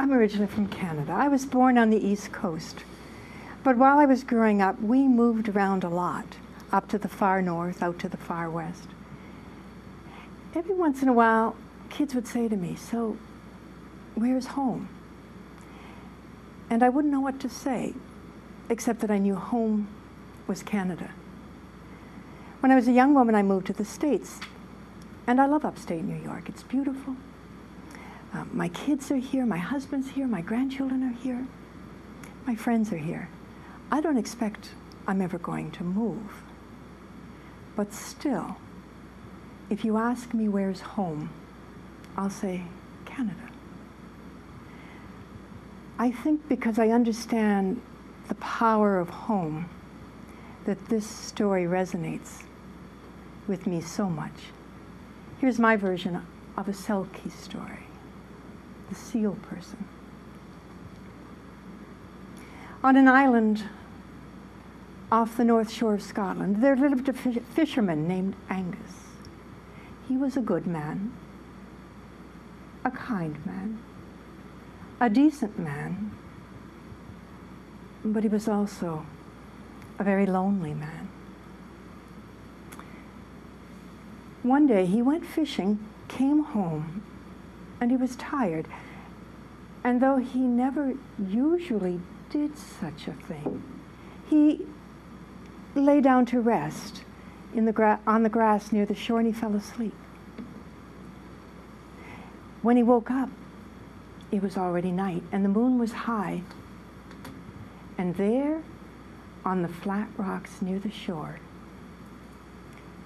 I'm originally from Canada. I was born on the East Coast. But while I was growing up, we moved around a lot, up to the far north, out to the far west. Every once in a while, kids would say to me, "So, where's home?" And I wouldn't know what to say, except that I knew home was Canada. When I was a young woman, I moved to the States, and I love upstate New York. It's beautiful. My kids are here, my husband's here, my grandchildren are here, my friends are here. I don't expect I'm ever going to move. But still, if you ask me where's home, I'll say Canada. I think because I understand the power of home, that this story resonates with me so much. Here's my version of a Selchie story, the seal person. On an island off the north shore of Scotland, there lived a fisherman named Angus. He was a good man, a kind man, a decent man, but he was also a very lonely man. One day he went fishing, came home, and he was tired. And though he never usually did such a thing, he lay down to rest on the grass near the shore, and he fell asleep. When he woke up, it was already night, and the moon was high. And there, on the flat rocks near the shore,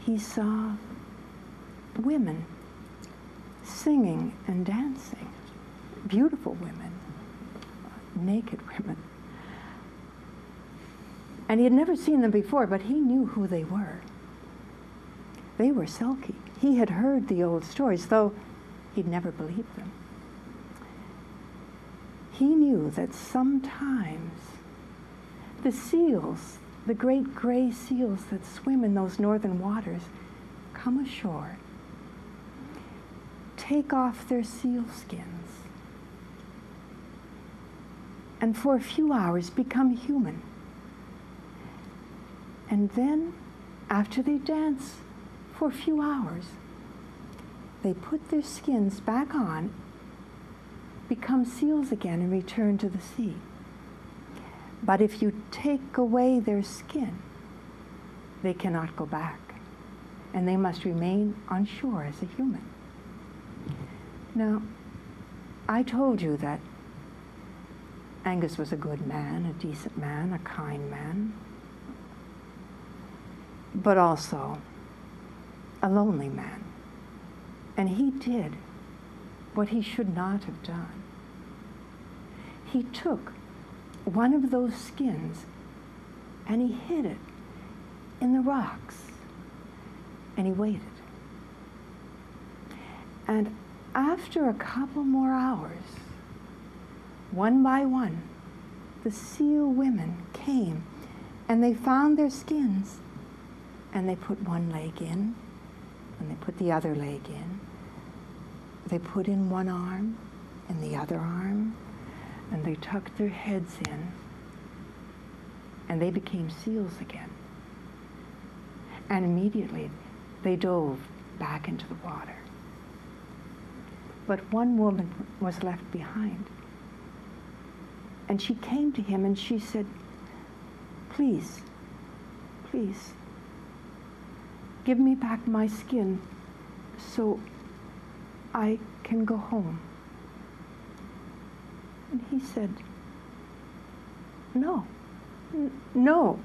he saw women singing and dancing. Beautiful women, naked women. And he had never seen them before, but he knew who they were. They were Selchie. He had heard the old stories, though he'd never believed them. He knew that sometimes the seals, the great gray seals that swim in those northern waters, come ashore, take off their seal skins, and for a few hours become human. And then, after they dance for a few hours, they put their skins back on, become seals again, and return to the sea. But if you take away their skin, they cannot go back, and they must remain on shore as a human. Now, I told you that Angus was a good man, a decent man, a kind man, but also a lonely man. And he did what he should not have done. He took one of those skins and he hid it in the rocks, and he waited. And after a couple more hours, one by one, the seal women came and they found their skins, and they put one leg in, and they put the other leg in. They put in one arm and the other arm, and they tucked their heads in, and they became seals again. And immediately they dove back into the water. But one woman was left behind. And she came to him and she said, "Please, please, give me back my skin so I can go home." And he said, "No, no,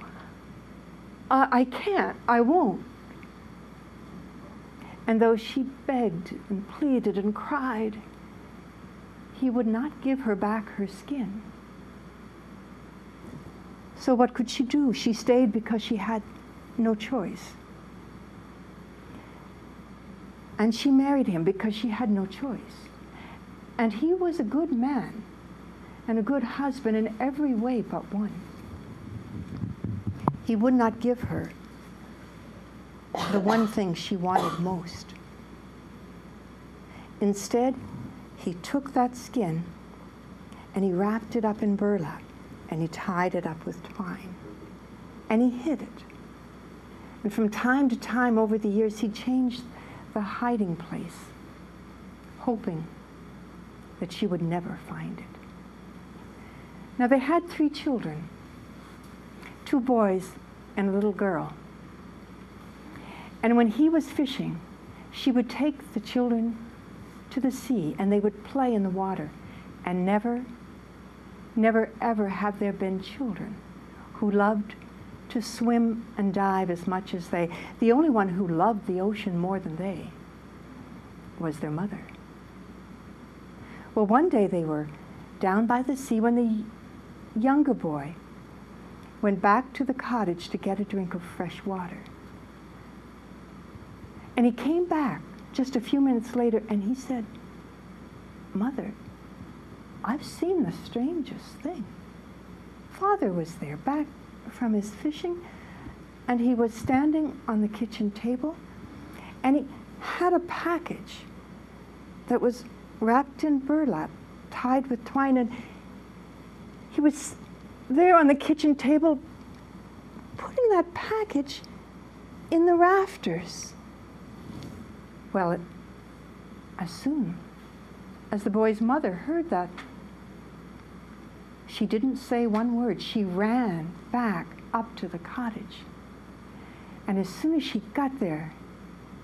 I can't, I won't." And though she begged and pleaded and cried, he would not give her back her skin. So what could she do? She stayed because she had no choice. And she married him because she had no choice. And he was a good man and a good husband in every way but one. He would not give her the one thing she wanted most. Instead, he took that skin and he wrapped it up in burlap, and he tied it up with twine, and he hid it. And from time to time over the years, he changed the hiding place, hoping that she would never find it. Now they had 3 children, 2 boys and a little girl. And when he was fishing, she would take the children to the sea, and they would play in the water. And never, never, ever have there been children who loved to swim and dive as much as they. The only one who loved the ocean more than they was their mother. Well, one day they were down by the sea when the younger boy went back to the cottage to get a drink of fresh water. And he came back just a few minutes later, and he said, "Mother, I've seen the strangest thing. Father was there, back from his fishing, and he was standing on the kitchen table, and he had a package that was wrapped in burlap, tied with twine, and he was there on the kitchen table putting that package in the rafters." Well, as soon as the boy's mother heard that, she didn't say one word. She ran back up to the cottage. And as soon as she got there,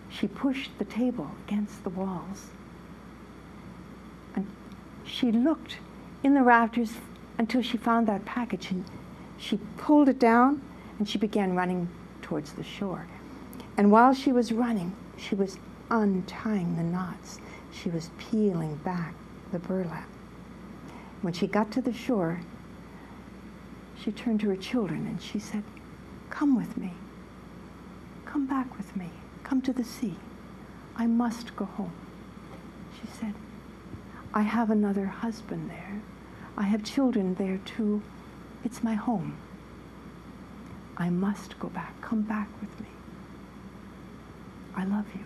she pushed the table against the walls. And she looked in the rafters until she found that package, and she pulled it down, and she began running towards the shore. And while she was running, she was untying the knots. She was peeling back the burlap. When she got to the shore, she turned to her children and she said, "Come with me. Come back with me. Come to the sea. I must go home." She said, "I have another husband there. I have children there too. It's my home. I must go back. Come back with me. I love you."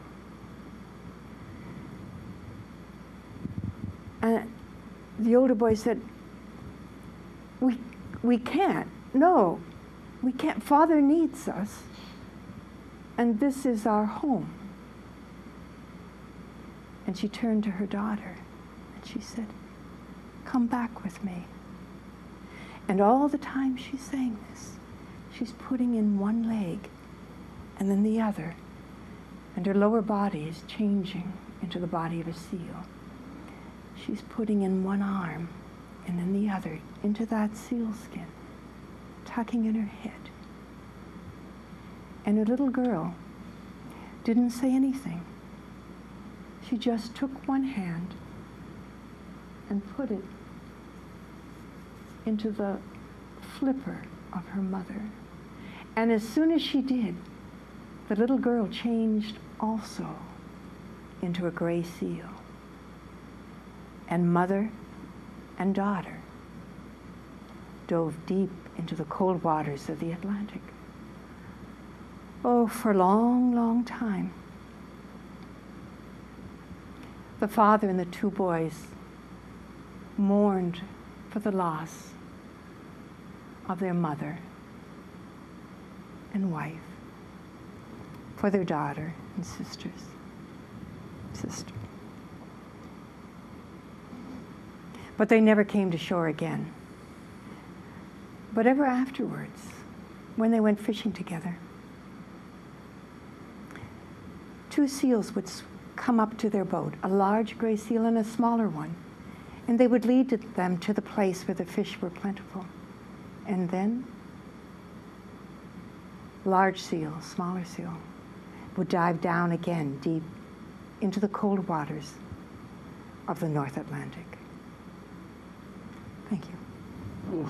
And the older boy said, we can't. No, we can't. Father needs us, and this is our home." And she turned to her daughter, and she said, "Come back with me." And all the time she's saying this, she's putting in one leg and then the other, and her lower body is changing into the body of a seal. She's putting in one arm and then the other into that seal skin, tucking in her head. And her little girl didn't say anything. She just took one hand and put it into the flipper of her mother. And as soon as she did, the little girl changed also into a gray seal. And mother and daughter dove deep into the cold waters of the Atlantic. Oh, for a long, long time. The father and the 2 boys mourned for the loss of their mother and wife, for their daughter and sister. But they never came to shore again. But ever afterwards, when they went fishing together, 2 seals would come up to their boat, a large gray seal and a smaller one, and they would lead them to the place where the fish were plentiful. And then, large seal, smaller seal, would dive down again deep into the cold waters of the North Atlantic. Thank you. Oof.